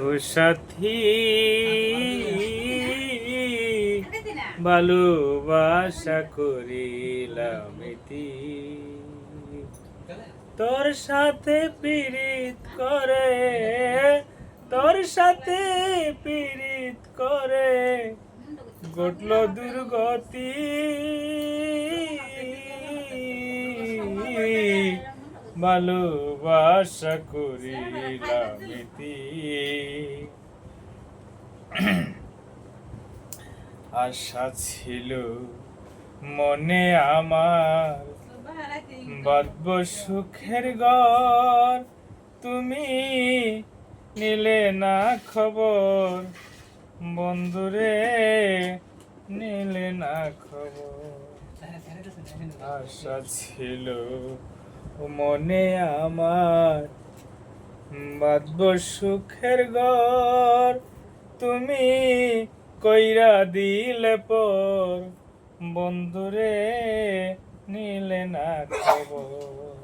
ও সাথী ভালোবাসা করিলাম ইতি, তোর সাথে পীড়িত করে, তোর সাথে পীড়িত করে ঘটল দুর্গতি, ভালোবাসা করিলাম ইতি। আশা ছিল মনে আমার বাঁধব সুখের ঘর, তুমি নিলে না খবর বন্ধুরে, নিলে না খবর। আশা ছিল মনে আমার বাঁধব সুখের ঘর, তুমি কইরা দিলে পর বন্ধুরে, নিলে না খবর।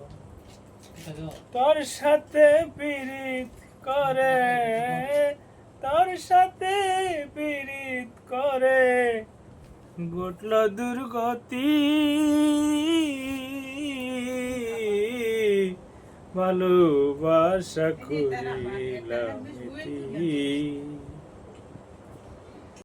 তোর সাথে পীড়িত করে, তোর সাথে পীড়িত করে ঘটল দুর্গতি, ভালোবাসা করিলাম ইতি।